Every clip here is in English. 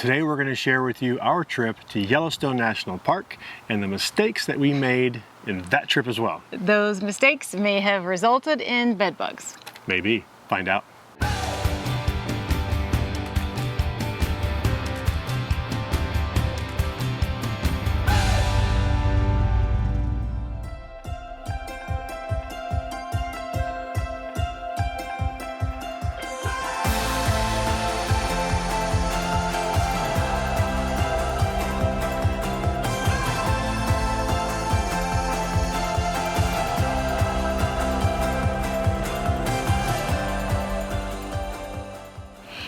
Today we're going to share with you our trip to Yellowstone National Park and the mistakes that we made in that trip as well. Those mistakes may have resulted in bed bugs. Maybe. Find out.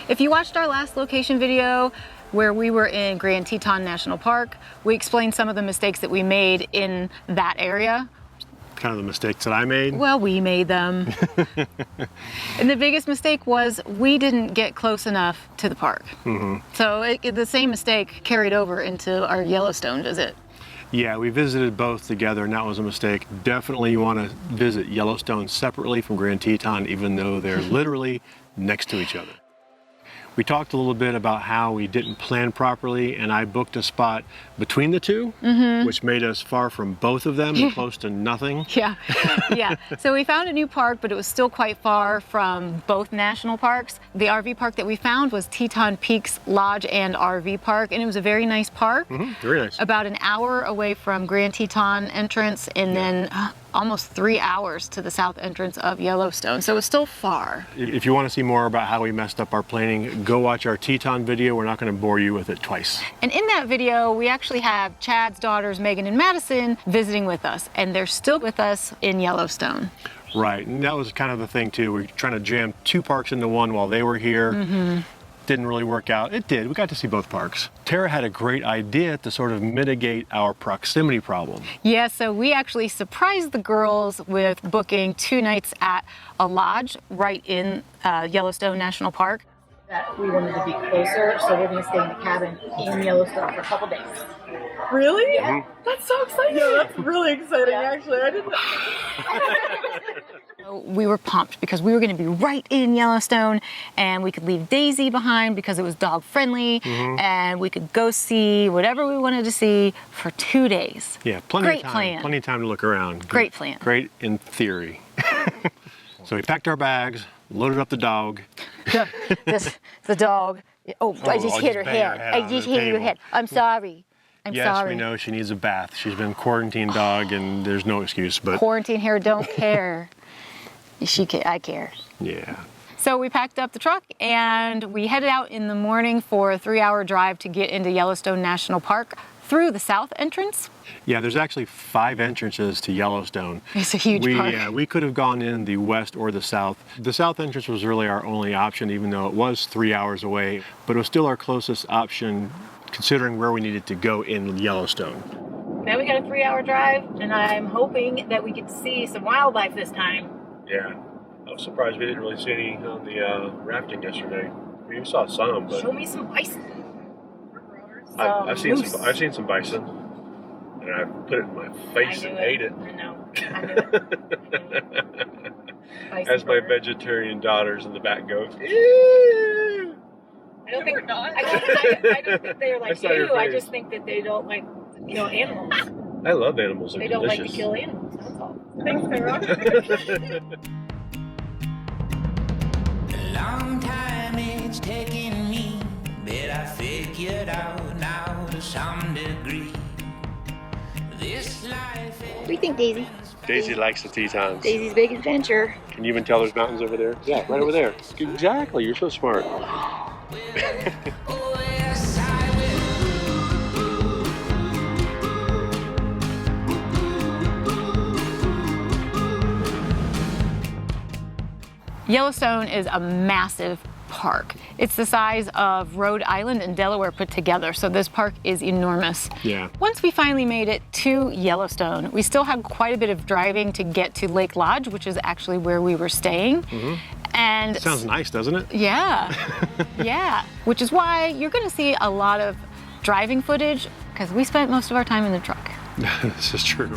If you watched our last location video where we were in Grand Teton National Park, we explained some of the mistakes that we made in that area. Kind of the mistakes that I made. Well, we made them. And the biggest mistake was we didn't get close enough to the park. So the same mistake carried over into our Yellowstone visit. Yeah, we visited both together and that was a mistake. Definitely you want to visit Yellowstone separately from Grand Teton, even though they're literally next to each other. We talked a little bit about how we didn't plan properly, and I booked a spot between the two, which made us far from both of them and close to nothing. Yeah. So we found a new park, but it was still quite far from both national parks. The RV park that we found was Teton Peaks Lodge and RV Park, and it was a very nice park. Very nice. About an hour away from Grand Teton entrance, and then almost 3 hours to the south entrance of Yellowstone, so it's still far. If you want to see more about how we messed up our planning, go watch our Teton video. We're not going to bore you with it twice. And in that video, we actually have Chad's daughters, Megan and Madison, visiting with us, and they're still with us in Yellowstone. Right, and that was kind of the thing too. We were trying to jam two parks into one while they were here. Didn't really work out. It did. We got to see both parks. Tara had a great idea to sort of mitigate our proximity problem. Yeah, so we actually surprised the girls with booking 2 nights at a lodge right in Yellowstone National Park. That we wanted to be closer, so we're going to stay in the cabin in Yellowstone for a couple days. Really? Yeah. That's so exciting. Yeah, that's really exciting, actually. I didn't We were pumped because we were going to be right in Yellowstone, and we could leave Daisy behind because it was dog friendly, and we could go see whatever we wanted to see for 2 days. Yeah, plenty Great of time. plan. Plenty of time to look around. Great plan. Great in theory. So we packed our bags, loaded up the dog. The dog. Oh, I just hit her head. I just hit her head. I'm sorry. I'm yes, sorry. we know she needs a bath. She's been quarantined dog, and there's no excuse. But Quarantine here don't care. I care. Yeah. So we packed up the truck and we headed out in the morning for a 3-hour drive to get into Yellowstone National Park through the south entrance. Yeah, there's actually 5 entrances to Yellowstone. It's a huge park. Yeah, we could have gone in the west or the south. The south entrance was really our only option, even though it was 3 hours away, but it was still our closest option considering where we needed to go in Yellowstone. Now we got a 3-hour drive, and I'm hoping that we get to see some wildlife this time. Yeah, I was surprised we didn't really see any on the rafting yesterday. We saw some, but Show me some bison. I've seen some bison, and I put it in my face and ate it. I know. I knew it. As my vegetarian daughters in the back go, ew! I don't think they're like saw your you. I face. just think that they don't like, animals. I love animals. They're They don't delicious. like to kill animals. That's all. Thanks, Sarah. A long time it's taken me, but I figured out now to some degree. This life is... What do you think, Daisy? Daisy likes the Tetons. Daisy's big adventure. Can you even tell there's mountains over there? Yeah, right over there. Exactly. You're so smart. Oh, yes, I Yellowstone is a massive park. It's the size of Rhode Island and Delaware put together, so this park is enormous. Yeah. Once we finally made it to Yellowstone, we still had quite a bit of driving to get to Lake Lodge, which is actually where we were staying. And Sounds nice, doesn't it? yeah, yeah. Which is why you're gonna see a lot of driving footage, because we spent most of our time in the truck. This is true.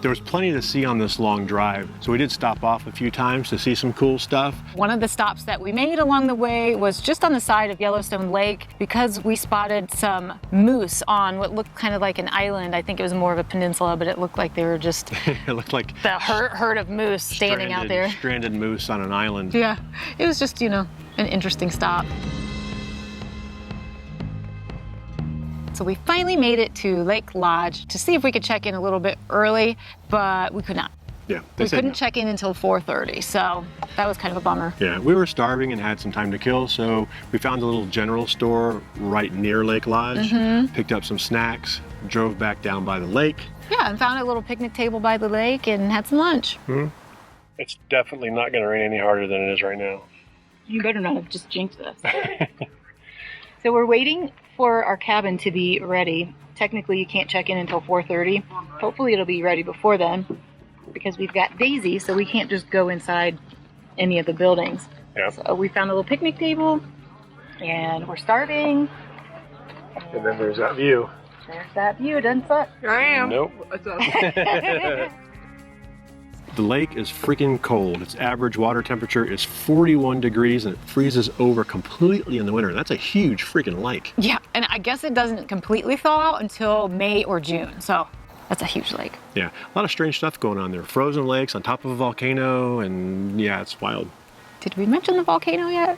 There was plenty to see on this long drive, so we did stop off a few times to see some cool stuff. One of the stops that we made along the way was just on the side of Yellowstone Lake because we spotted some moose on what looked kind of like an island. I think it was more of a peninsula, but it looked like they were just It looked like the herd of moose standing out there. Stranded moose on an island. Yeah, it was just, you know, an interesting stop. So we finally made it to Lake Lodge to see if we could check in a little bit early, but we could not. Yeah, We couldn't check in until 4:30, so that was kind of a bummer. Yeah, we were starving and had some time to kill, so we found a little general store right near Lake Lodge, picked up some snacks, drove back down by the lake. Yeah, and found a little picnic table by the lake and had some lunch. It's definitely not going to rain any harder than it is right now. You better not have just jinxed us. So we're waiting for our cabin to be ready. Technically, you can't check in until 4:30. Hopefully it'll be ready before then because we've got Daisy, so we can't just go inside any of the buildings. Yeah. So we found a little picnic table and we're starving. And then there's that view. There's that view, it doesn't suck. Here I am. Nope. What's up? The lake is freaking cold. Its average water temperature is 41 degrees and it freezes over completely in the winter. That's a huge freaking lake. Yeah, and I guess it doesn't completely thaw out until May or June, so that's a huge lake. Yeah, a lot of strange stuff going on there. Frozen lakes on top of a volcano, and yeah, it's wild. Did we mention the volcano yet?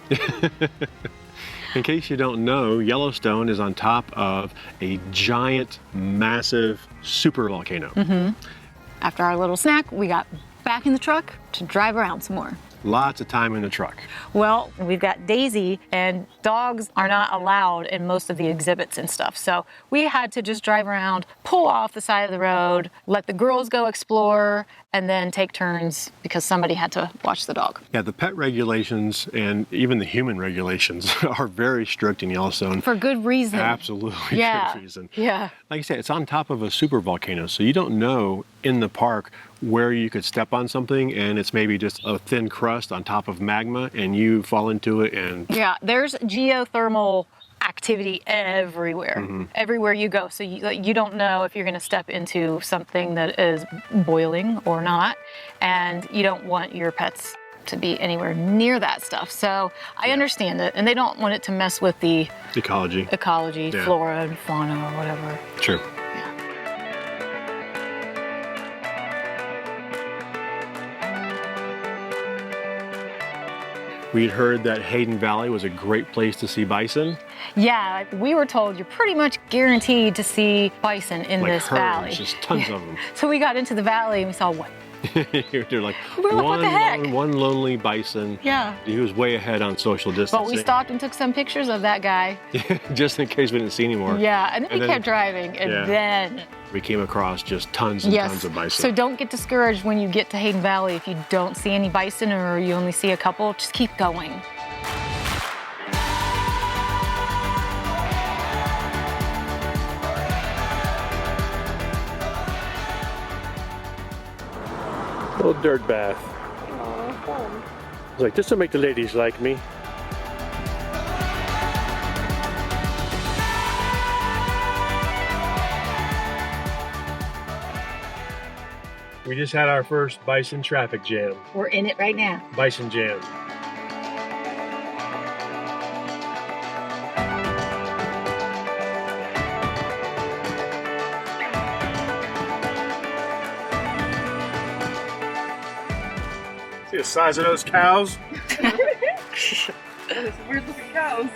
In case you don't know, Yellowstone is on top of a giant, massive super volcano. After our little snack, we got back in the truck to drive around some more. Lots of time in the truck. Well, we've got Daisy, and dogs are not allowed in most of the exhibits and stuff. So we had to just drive around, pull off the side of the road, let the girls go explore, and then take turns because somebody had to watch the dog. Yeah, the pet regulations and even the human regulations are very strict in Yellowstone. For good reason. Absolutely Yeah. good reason. Yeah. Like I said, it's on top of a super volcano, so you don't know in the park where you could step on something and it's maybe just a thin crust on top of magma and you fall into it and... Yeah, there's geothermal activity everywhere, everywhere you go. So you don't know if you're going to step into something that is boiling or not, and you don't want your pets to be anywhere near that stuff. So I understand it, and they don't want it to mess with the Ecology. Yeah. flora and fauna or whatever. True. We'd heard that Hayden Valley was a great place to see bison. Yeah, we were told you're pretty much guaranteed to see bison in Like this herds, valley. just tons of them. So we got into the valley and we saw what? They're like, We're like, what the heck? one lonely bison. Yeah. He was way ahead on social distancing. But we stopped and took some pictures of that guy. just in case we didn't see any more. Yeah, and then And we then- kept driving, and yeah. then We came across just tons and tons of bison. So don't get discouraged when you get to Hayden Valley if you don't see any bison or you only see a couple. Just keep going. Little dirt bath. I was like, this will make the ladies like me. We just had our first bison traffic jam. We're in it right now. Bison jam. See the size of those cows? Those weird looking cows.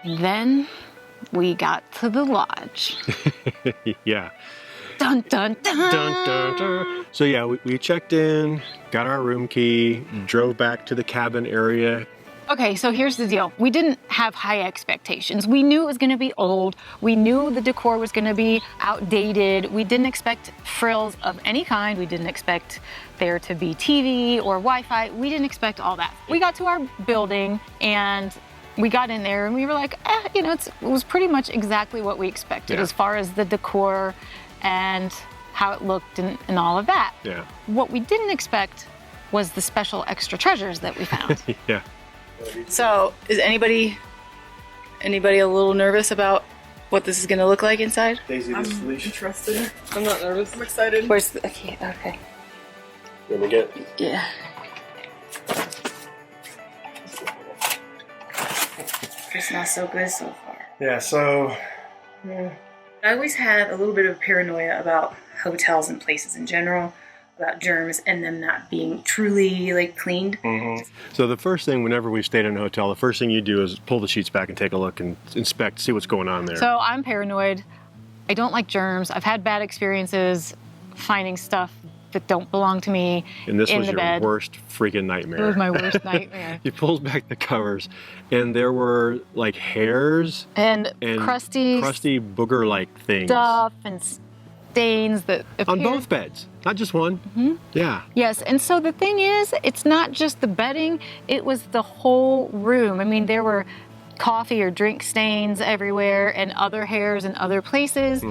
Then we got to the lodge. Yeah. Dun, dun, dun. Dun, dun, dun. So yeah, we checked in, got our room key, drove back to the cabin area, Okay, so here's the deal. We didn't have high expectations. We knew it was gonna be old. We knew the decor was gonna be outdated. We didn't expect frills of any kind. We didn't expect there to be TV or Wi-Fi. We didn't expect all that. We got to our building and we got in there and we were like, you know, it was pretty much exactly what we expected as far as the decor and how it looked and all of that. Yeah. What we didn't expect was the special extra treasures that we found. Yeah. So, is anybody a little nervous about what this is going to look like inside? Daisy, I'm interested. I'm not nervous. I'm excited. Where's the, okay. Let me get. Yeah. It's not so good so far. Yeah, so. I always have a little bit of paranoia about hotels and places in general, about germs and them not being truly like cleaned. So the first thing, whenever we've stayed in a hotel, the first thing you do is pull the sheets back and take a look and inspect, see what's going on there. So I'm paranoid. I don't like germs. I've had bad experiences finding stuff that don't belong to me and this in was the your bed. worst freaking nightmare. It was my worst nightmare. He pulls back the covers, and there were like hairs And crusty booger-like things stuff and stains that on appeared. both beds, not just one. Yeah. Yes, and so the thing is, it's not just the bedding, it was the whole room. I mean, there were coffee or drink stains everywhere and other hairs in other places,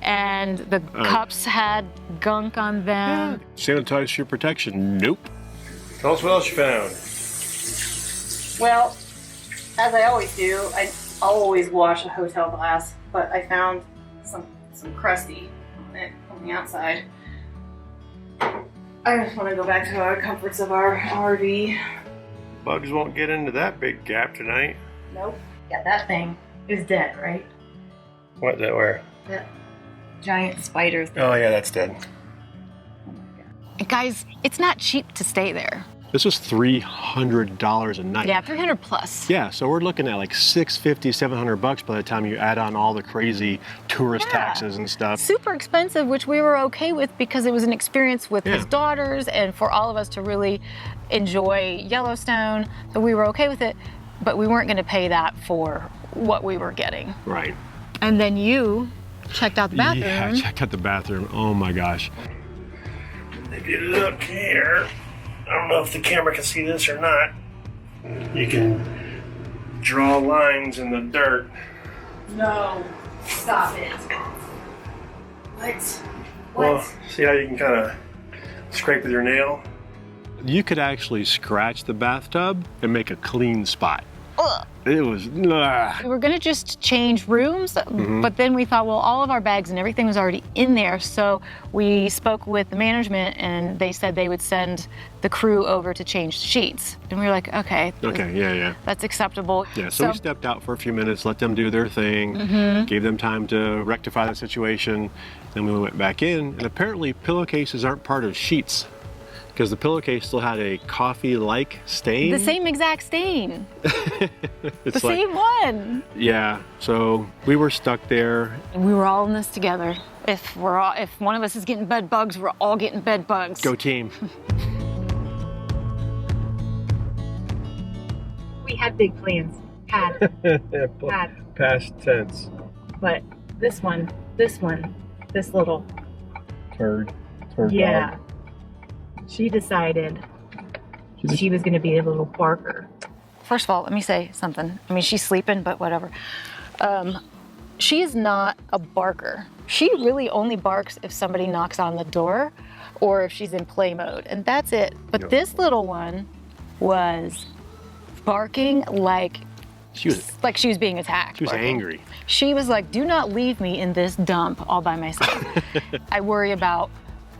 and the cups had gunk on them. Sanitize your protection. Nope. Tell us what else you found. Well, as I always do, I always wash a hotel glass, but I found some crusty on it on the outside. I just want to go back to our comforts of our RV. Bugs won't get into that big gap tonight. Nope. Yeah, that thing is dead, right? What? That where? That giant spider thing. Oh yeah, that's dead. Oh my God. And guys, it's not cheap to stay there. This was $300 a night. Yeah, 300 plus. Yeah, so we're looking at like $650, $700 by the time you add on all the crazy tourist taxes and stuff. Super expensive, which we were okay with because it was an experience with his Yeah. daughters and for all of us to really enjoy Yellowstone. So we were okay with it, but we weren't going to pay that for what we were getting. Right. And then you checked out the bathroom. Yeah, I checked out the bathroom. Oh my gosh. If you look here, I don't know if the camera can see this or not. You can draw lines in the dirt. No. Stop it. What? Well, see how you can kind of scrape with your nail? You could actually scratch the bathtub and make a clean spot. Ugh. It was, We were gonna just change rooms, but then we thought, well, all of our bags and everything was already in there. So we spoke with the management and they said they would send the crew over to change the sheets. And we were like, okay, yeah. that's acceptable. Yeah, so we stepped out for a few minutes, let them do their thing, gave them time to rectify the situation. Then we went back in, and apparently pillowcases aren't part of sheets because the pillowcase still had a coffee-like stain. The same exact stain. It's The like, same one. yeah, so we were stuck there. And we were all in this together. If one of us is getting bed bugs, we're all getting bed bugs. Go team. We had big plans. Had. Past tense. But this one, this little. Turd Yeah. dog. She decided she was going to be a little barker. First of all, let me say something. I mean, she's sleeping, but whatever. She is not a barker. She really only barks if somebody knocks on the door or if she's in play mode, and that's it. But Yep. this little one was barking like She was being attacked. She was barking. angry. She was like, do not leave me in this dump all by myself. I worry about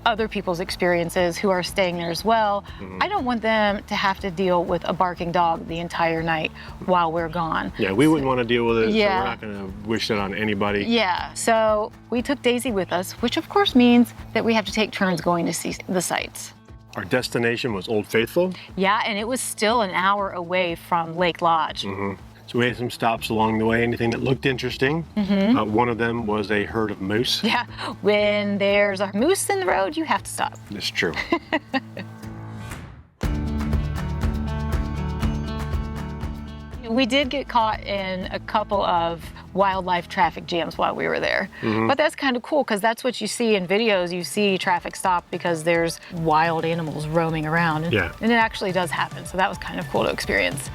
other people's experiences who are staying there as well. I don't want them to have to deal with a barking dog the entire night while we're gone. Yeah, we wouldn't want to deal with it, Yeah. so we're not going to wish that on anybody. Yeah, so we took Daisy with us, which of course means that we have to take turns going to see the sights. Our destination was Old Faithful. Yeah, and it was still an hour away from Lake Lodge. So we had some stops along the way, anything that looked interesting. One of them was a herd of moose. Yeah, when there's a moose in the road, you have to stop. It's true. We did get caught in a couple of wildlife traffic jams while we were there. But that's kind of cool because that's what you see in videos. You see traffic stop because there's wild animals roaming around. And, Yeah. and it actually does happen. So that was kind of cool to experience.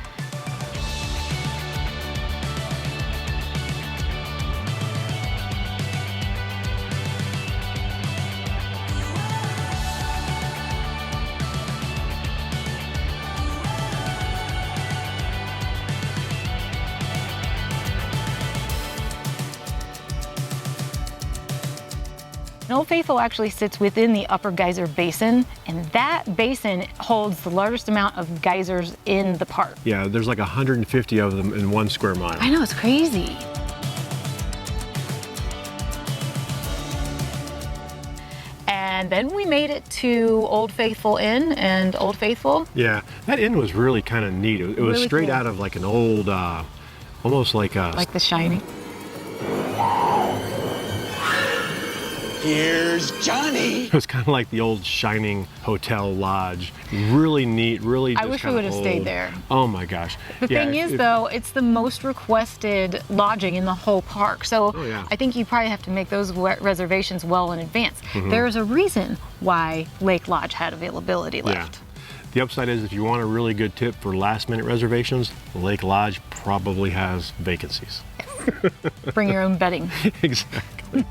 Old Faithful actually sits within the Upper Geyser Basin, and that basin holds the largest amount of geysers in the park. Yeah, there's like 150 of them in 1 square mile. I know, it's crazy. And then we made it to Old Faithful Inn and Old Faithful. Yeah, that inn was really kind of neat. It was Really straight cool. out of like an old, almost like a... Like The Shining. Here's Johnny. It was kind of like the old Shining Hotel Lodge. Really neat, really I just wish we kinda would have stayed old. there. Oh my gosh. The thing is, though, it's the most requested lodging in the whole park. So Oh, yeah. I think you probably have to make those reservations well in advance. There's a reason why Lake Lodge had availability left. The upside is if you want a really good tip for last minute reservations, Lake Lodge probably has vacancies. Bring your own bedding. Exactly.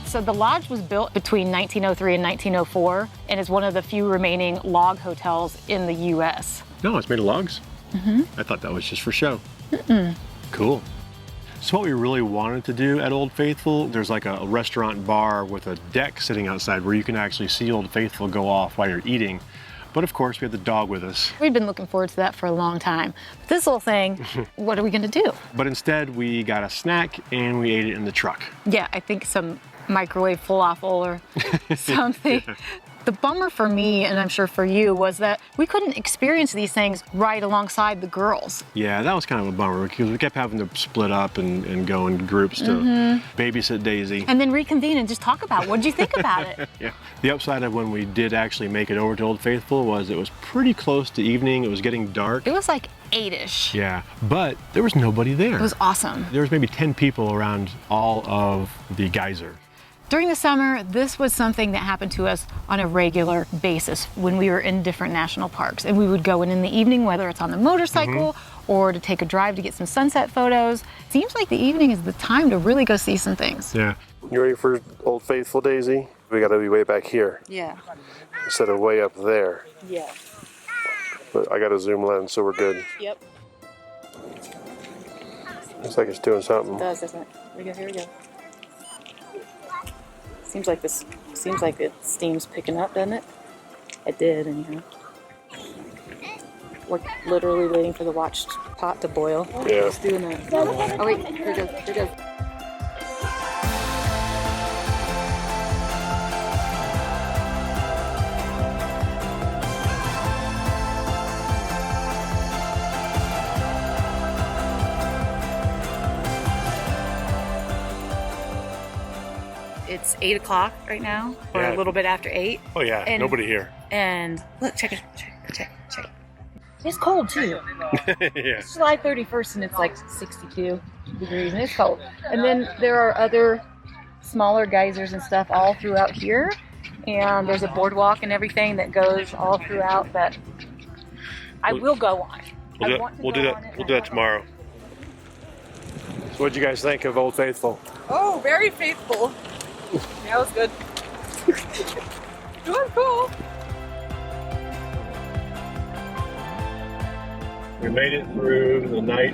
So the lodge was built between 1903 and 1904 and is one of the few remaining log hotels in the U.S. No, it's made of logs? I thought that was just for show. Cool. So what we really wanted to do at Old Faithful, there's like a restaurant bar with a deck sitting outside where you can actually see Old Faithful go off while you're eating. But of course, we had the dog with us. We've been looking forward to that for a long time. But this little thing, what are we going to do? But instead, we got a snack and we ate it in the truck. Yeah, I think some microwave falafel or something. The bummer for me, and I'm sure for you, was that we couldn't experience these things right alongside the girls. Yeah, that was kind of a bummer because we kept having to split up and go in groups to babysit Daisy. And then reconvene and just talk about what did you think about it? Yeah. The upside of when we did actually make it over to Old Faithful was it was pretty close to evening. It was getting dark. It was like 8-ish. Yeah, but there was nobody there. It was awesome. There was maybe 10 people around all of the geyser. During the summer, this was something that happened to us on a regular basis when we were in different national parks. And we would go in the evening, whether it's on the motorcycle or to take a drive to get some sunset photos. Seems like the evening is the time to really go see some things. Yeah. You ready for Old Faithful, Daisy? We gotta be way back here Yeah. instead of way up there. Yeah. But I got a zoom lens, so we're good. Yep. Looks like it's doing something. It does, doesn't it? Here we go. Seems like the steam's picking up, doesn't it? It did, anyhow. We're literally waiting for the watched pot to boil. Yeah. It's doing that. Oh wait, here it goes. Here it goes. It's 8 o'clock right now, or Yeah. a little bit after 8. Oh yeah, And- nobody here. And look, check it. It's cold too. Yeah. It's July 31st and it's like 62 degrees and it's cold. And then there are other smaller geysers and stuff all throughout here. And there's a boardwalk and everything that goes all throughout that I will go on. I want to We'll go do on that. it We'll and do I that want- tomorrow. So what'd you guys think of Old Faithful? Oh, very faithful. That was good. It was cool. We made it through the night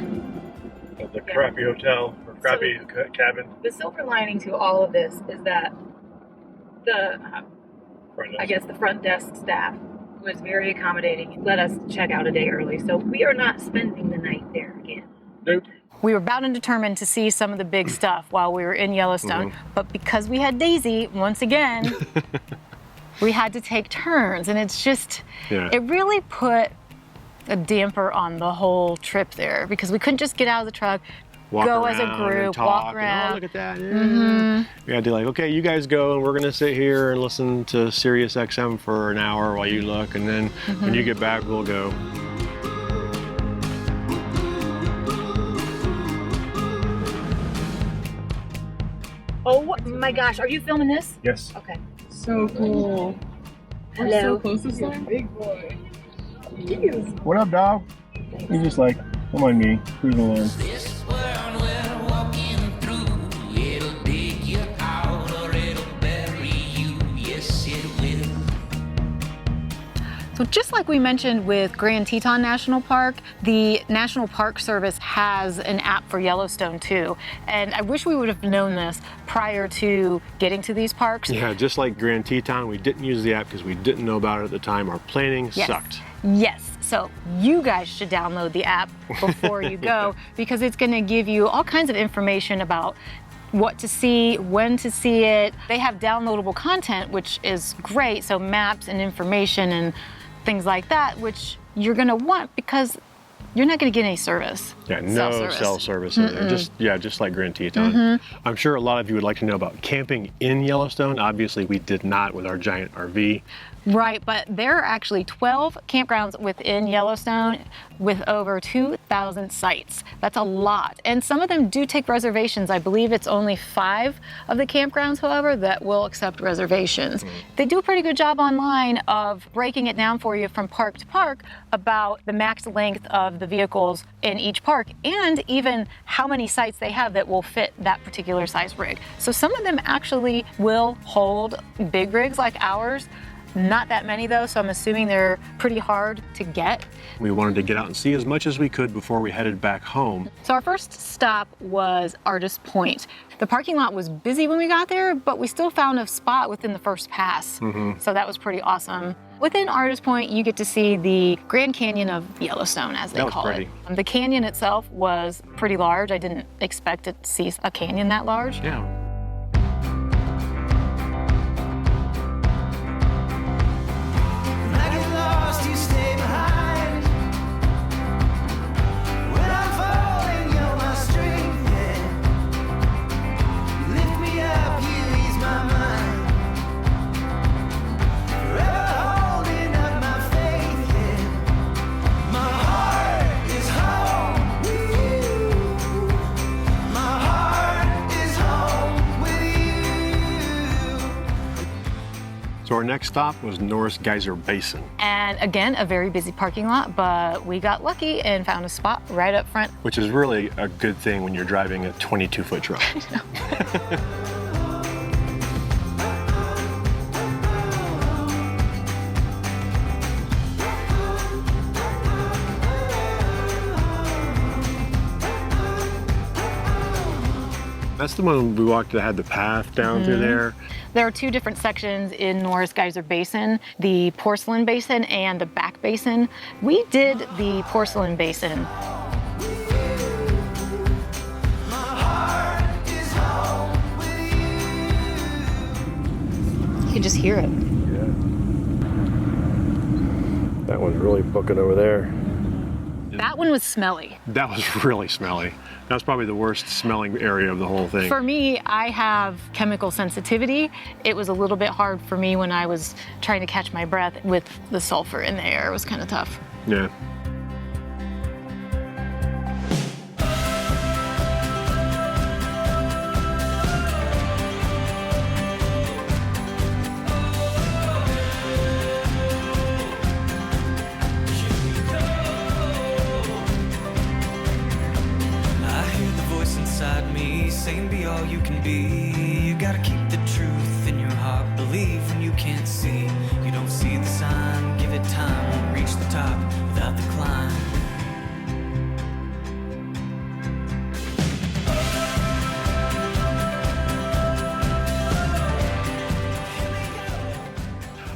at the crappy hotel, or crappy cabin. The silver lining to all of this is that the front desk staff was very accommodating and let us check out a day early. So we are not spending the night there again. Nope. We were bound and determined to see some of the big stuff while we were in Yellowstone, but because we had Daisy, once again, we had to take turns, and it's just, Yeah. it really put a damper on the whole trip there because we couldn't just get out of the truck, Walk go around as a and group, talk, walk and, around. oh, look at that. We had to like, okay, you guys go, and we're gonna sit here and listen to Sirius XM for an hour while you look, and then when you get back, we'll go. Oh my gosh, are you filming this? Yes. Okay. So cool. We're Hello. so close to some big boy. Jeez. What up, dog? He's just like, don't mind me, cruising along. This world we're walking through, it'll dig you out or it'll bury you. Yes, it will. So just like we mentioned with Grand Teton National Park, the National Park Service has an app for Yellowstone too. And I wish we would have known this prior to getting to these parks. Yeah, just like Grand Teton, we didn't use the app because we didn't know about it at the time. Our planning Yes. sucked. Yes, so you guys should download the app before you go because it's gonna give you all kinds of information about what to see, when to see it. They have downloadable content, which is great, so maps and information and things like that, which you're gonna want because you're not gonna get any service. Yeah, no cell service in there. Just like Grand Teton. I'm sure a lot of you would like to know about camping in Yellowstone. Obviously, we did not with our giant RV. Right, but there are actually 12 campgrounds within Yellowstone with over 2,000 sites. That's a lot. And some of them do take reservations. I believe it's only 5 of the campgrounds, however, that will accept reservations. They do a pretty good job online of breaking it down for you from park to park about the max length of the vehicles in each park and even how many sites they have that will fit that particular size rig. So some of them actually will hold big rigs like ours. Not that many though, so I'm assuming they're pretty hard to get. We wanted to get out and see as much as we could before we headed back home. So our first stop was Artist Point. The parking lot was busy when we got there, but we still found a spot within the first pass. So that was pretty awesome. Within Artist Point, you get to see the Grand Canyon of Yellowstone, as they call it. The canyon itself was pretty large. I didn't expect to see a canyon that large. Yeah. So our next stop was Norris Geyser Basin. And again, a very busy parking lot, but we got lucky and found a spot right up front. Which is really a good thing when you're driving a 22-foot truck. That's the one we walked that had the path down through there. There are 2 different sections in Norris Geyser Basin, the Porcelain Basin and the Back Basin. We did the Porcelain Basin. You can just hear it. Yeah. That one's really booking over there. That one was smelly. That was really smelly. That's probably the worst smelling area of the whole thing. For me, I have chemical sensitivity. It was a little bit hard for me when I was trying to catch my breath with the sulfur in the air. It was kind of tough. Yeah. Saying be all you can be. You gotta keep the truth in your heart. Believe when you can't see. You don't see the sign. Give it time. Won't reach the top without the climb.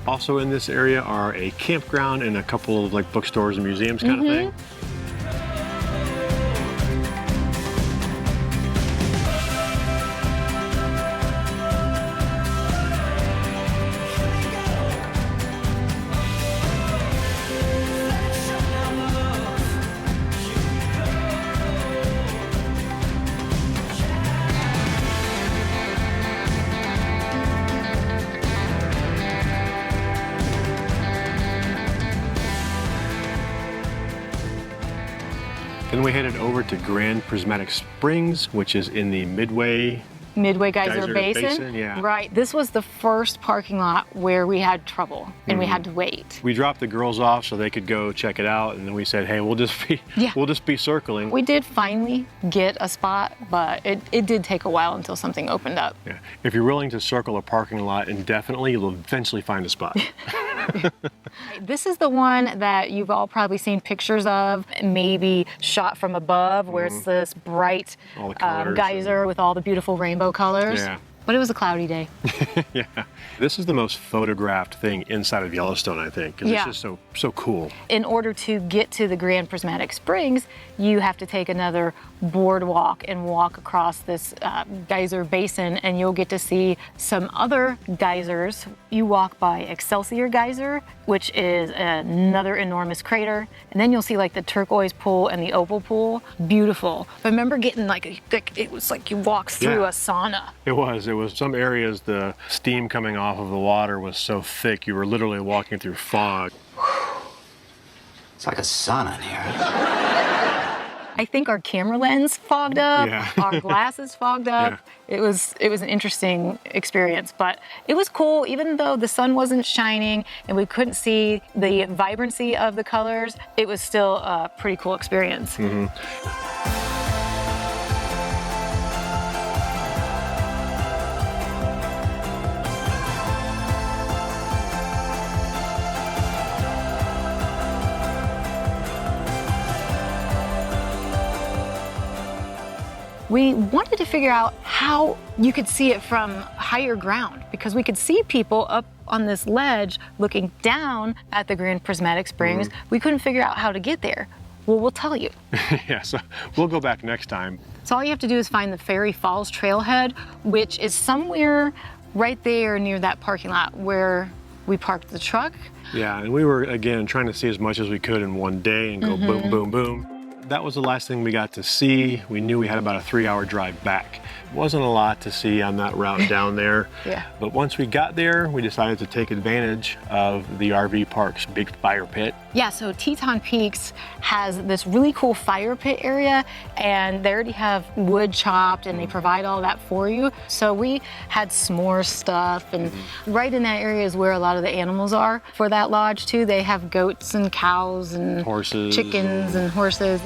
Also in this area are a campground and a couple of like bookstores and museums kind of thing. Then we headed over to Grand Prismatic Springs, which is in the Midway Geyser Basin. Yeah. Right. This was the first parking lot where we had trouble and we had to wait. We dropped the girls off so they could go check it out, and then we said, hey, we'll just be circling. We did finally get a spot, but it did take a while until something opened up. Yeah. If you're willing to circle a parking lot indefinitely, you'll eventually find a spot. This is the one that you've all probably seen pictures of, maybe shot from above, where it's this bright All the colors geyser with all the beautiful rainbow colors. Yeah. But it was a cloudy day. Yeah. This is the most photographed thing inside of Yellowstone, I think, because Yeah. it's just so cool. In order to get to the Grand Prismatic Springs, you have to take another boardwalk and walk across this geyser basin, and you'll get to see some other geysers. You walk by Excelsior Geyser, which is another enormous crater, and then you'll see like the turquoise pool and the opal pool. Beautiful. I remember getting it was like you walked through Yeah. a sauna. It was some areas the steam coming off of the water was so thick you were literally walking through fog. It's like a sauna in here. I think our camera lens fogged up, Yeah. our glasses fogged up. Yeah. It was an interesting experience, but it was cool. Even though the sun wasn't shining and we couldn't see the vibrancy of the colors, it was still a pretty cool experience. We wanted to figure out how you could see it from higher ground, because we could see people up on this ledge looking down at the Grand Prismatic Springs. We couldn't figure out how to get there. Well, we'll tell you. Yeah, so we'll go back next time. So all you have to do is find the Fairy Falls Trailhead, which is somewhere right there near that parking lot where we parked the truck. Yeah, and we were, again, trying to see as much as we could in one day and go boom, boom, boom. That was the last thing we got to see. We knew we had about a 3-hour drive back. Wasn't a lot to see on that route down there. Yeah. But once we got there, we decided to take advantage of the RV park's big fire pit. Yeah, so Teton Peaks has this really cool fire pit area, and they already have wood chopped and they provide all that for you. So we had s'more stuff, and right in that area is where a lot of the animals are for that lodge too. They have goats and cows and Horses. chickens and horses.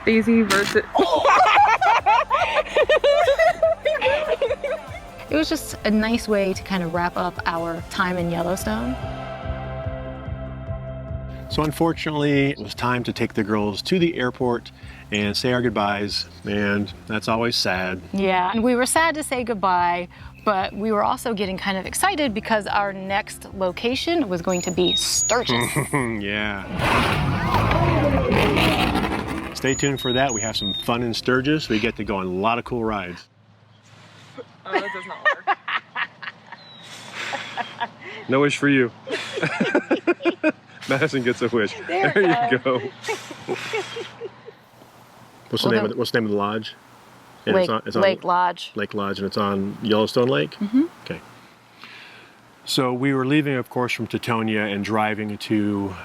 Daisy versus. It was just a nice way to kind of wrap up our time in Yellowstone. So unfortunately, it was time to take the girls to the airport and say our goodbyes, and that's always sad. Yeah, and we were sad to say goodbye, but we were also getting kind of excited because our next location was going to be Sturgis. Yeah. Stay tuned for that. We have some fun in Sturgis. We get to go on a lot of cool rides. Oh, that does not work. No wish for you. Madison gets a wish. There you go. What's the name of the lodge? And Lake Lodge. Lake Lodge, and it's on Yellowstone Lake? Okay. So we were leaving, of course, from Tetonia and driving to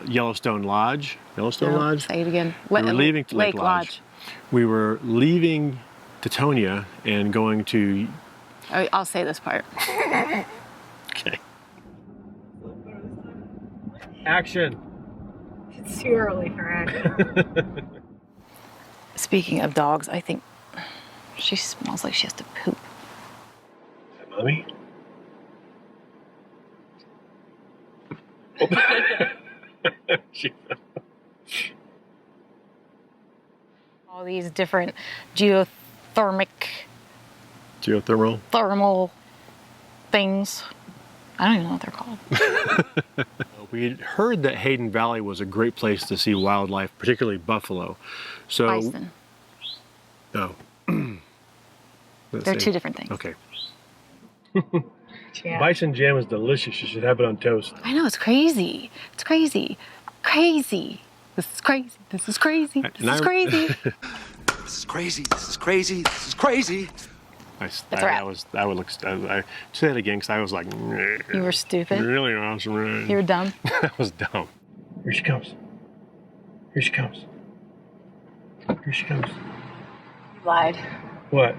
Yellowstone Lodge. Yellowstone Lodge? Say it again. We were leaving to Lake Lodge. We were leaving Tetonia and going to... I'll say this part. Okay. Action. It's too early for action. Speaking of dogs, I think she smells like she has to poop. Is that Mommy? All these different geothermal things. I don't even know what they're called. We had heard that Hayden Valley was a great place to see wildlife, particularly buffalo. So, Bison. Oh. They're two different things. Okay. Yeah. Bison jam is delicious. You should have it on toast. I know, it's crazy. It's crazy. Crazy. This is crazy. This is crazy. This is crazy. This is crazy. This is crazy. This is crazy. I would look. I say it again because I was like, You were stupid. really awesome ride. You were dumb. That was dumb. Here she comes. Here she comes. Here she comes. You lied. What?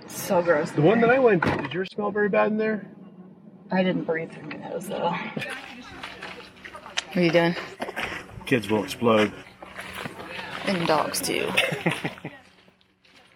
So gross. The one that I went to, did yours smell very bad in there? I didn't breathe through those though. What are you doing? Kids will explode. And dogs too.